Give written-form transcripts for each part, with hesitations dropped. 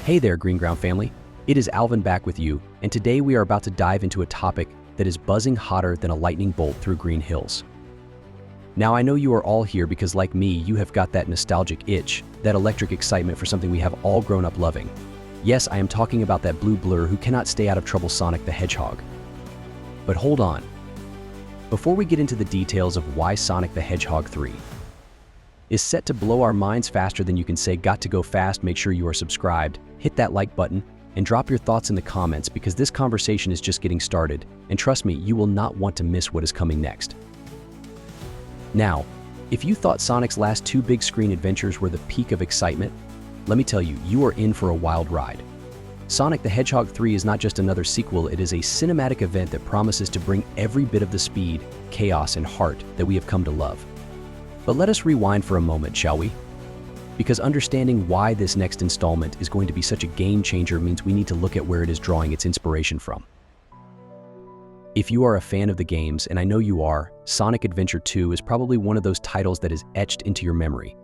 Hey there, Green Ground family. It is Alvin back with you, and today we are about to dive into a topic that is buzzing hotter than a lightning bolt through Green Hills. Now, I know you are all here because, like me, you have got that nostalgic itch, that electric excitement for something we have all grown up loving. Yes, I am talking about that blue blur who cannot stay out of trouble, Sonic the Hedgehog. But hold on. Before we get into the details of why Sonic the Hedgehog 3 is set to blow our minds faster than you can say got to go fast, make sure you are subscribed, hit that like button, and drop your thoughts in the comments because this conversation is just getting started, and trust me, you will not want to miss what is coming next. Now, if you thought Sonic's last two big screen adventures were the peak of excitement, let me tell you, you are in for a wild ride. Sonic the Hedgehog 3 is not just another sequel, it is a cinematic event that promises to bring every bit of the speed, chaos, and heart that we have come to love. But let us rewind for a moment, shall we? Because understanding why this next installment is going to be such a game changer means we need to look at where it is drawing its inspiration from. If you are a fan of the games, and I know you are, Sonic Adventure 2 is probably one of those titles that is etched into your memory.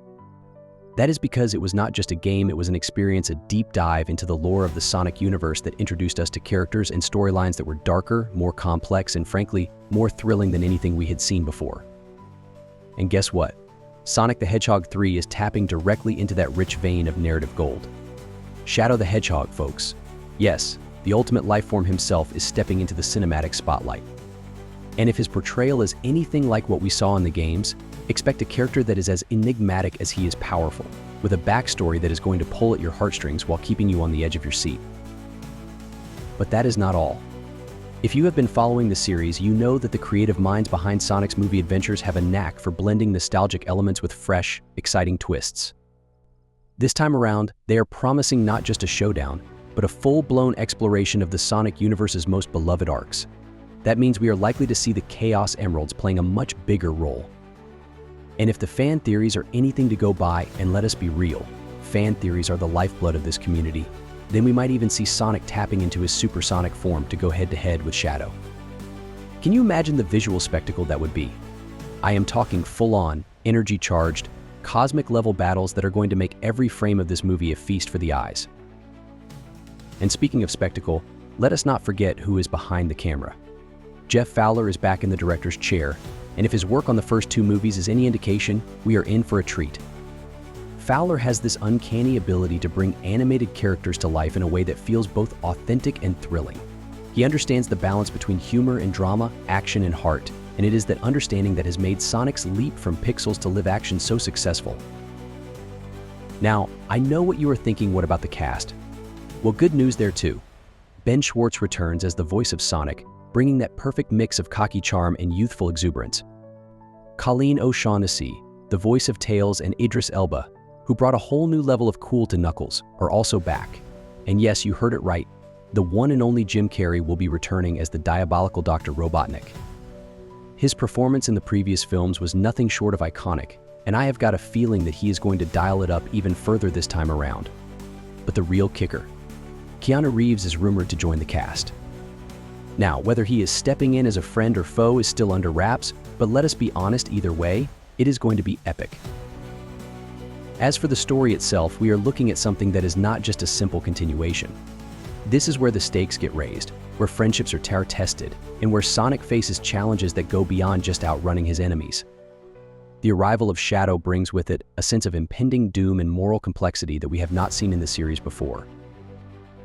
That is because it was not just a game, it was an experience, a deep dive into the lore of the Sonic universe that introduced us to characters and storylines that were darker, more complex, and frankly, more thrilling than anything we had seen before. And guess what? Sonic the Hedgehog 3 is tapping directly into that rich vein of narrative gold. Shadow the Hedgehog, folks. Yes, the ultimate life form himself is stepping into the cinematic spotlight. And if his portrayal is anything like what we saw in the games, expect a character that is as enigmatic as he is powerful, with a backstory that is going to pull at your heartstrings while keeping you on the edge of your seat. But that is not all. If you have been following the series, you know that the creative minds behind Sonic's movie adventures have a knack for blending nostalgic elements with fresh, exciting twists. This time around, they are promising not just a showdown, but a full-blown exploration of the Sonic universe's most beloved arcs. That means we are likely to see the Chaos Emeralds playing a much bigger role. And if the fan theories are anything to go by, and let us be real, fan theories are the lifeblood of this community, then we might even see Sonic tapping into his supersonic form to go head-to-head with Shadow. Can you imagine the visual spectacle that would be? I am talking full-on, energy-charged, cosmic-level battles that are going to make every frame of this movie a feast for the eyes. And speaking of spectacle, let us not forget who is behind the camera. Jeff Fowler is back in the director's chair, and if his work on the first two movies is any indication, we are in for a treat. Fowler has this uncanny ability to bring animated characters to life in a way that feels both authentic and thrilling. He understands the balance between humor and drama, action and heart, and it is that understanding that has made Sonic's leap from pixels to live action so successful. Now, I know what you are thinking, what about the cast? Well, good news there too. Ben Schwartz returns as the voice of Sonic, bringing that perfect mix of cocky charm and youthful exuberance. Colleen O'Shaughnessy, the voice of Tails, and Idris Elba, who brought a whole new level of cool to Knuckles, are also back. And yes, you heard it right, the one and only Jim Carrey will be returning as the diabolical Dr. Robotnik. His performance in the previous films was nothing short of iconic, and I have got a feeling that he is going to dial it up even further this time around. But the real kicker, Keanu Reeves is rumored to join the cast. Now, whether he is stepping in as a friend or foe is still under wraps, but let us be honest, either way, it is going to be epic. As for the story itself, we are looking at something that is not just a simple continuation. This is where the stakes get raised, where friendships are tested, and where Sonic faces challenges that go beyond just outrunning his enemies. The arrival of Shadow brings with it a sense of impending doom and moral complexity that we have not seen in the series before.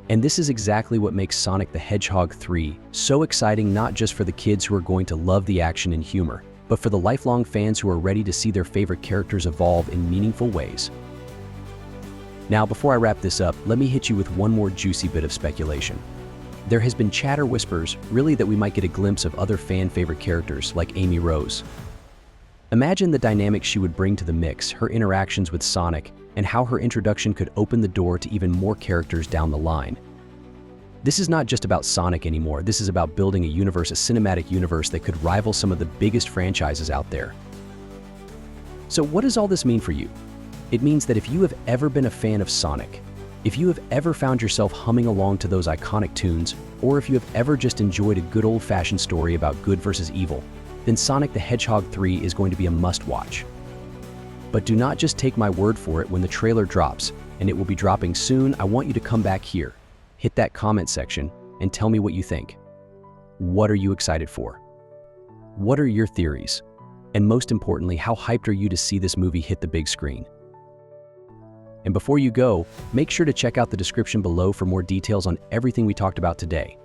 And this is exactly what makes Sonic the Hedgehog 3 so exciting, not just for the kids who are going to love the action and humor, but for the lifelong fans who are ready to see their favorite characters evolve in meaningful ways. Now, before I wrap this up, let me hit you with one more juicy bit of speculation. There has been chatter whispers, really, that we might get a glimpse of other fan-favorite characters like Amy Rose. Imagine the dynamic she would bring to the mix, her interactions with Sonic, and how her introduction could open the door to even more characters down the line. This is not just about Sonic anymore, this is about building a universe, a cinematic universe that could rival some of the biggest franchises out there. So what does all this mean for you? It means that if you have ever been a fan of Sonic, if you have ever found yourself humming along to those iconic tunes, or if you have ever just enjoyed a good old-fashioned story about good versus evil, then Sonic the Hedgehog 3 is going to be a must-watch. But do not just take my word for it when the trailer drops, and it will be dropping soon. I want you to come back here, hit that comment section, and tell me what you think. What are you excited for? What are your theories? And most importantly, how hyped are you to see this movie hit the big screen? And before you go, make sure to check out the description below for more details on everything we talked about today.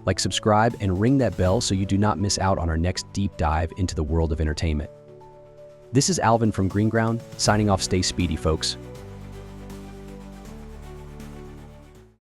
Like, subscribe, and ring that bell so you do not miss out on our next deep dive into the world of entertainment. This is Alvin from Green Ground, signing off. Stay speedy, folks.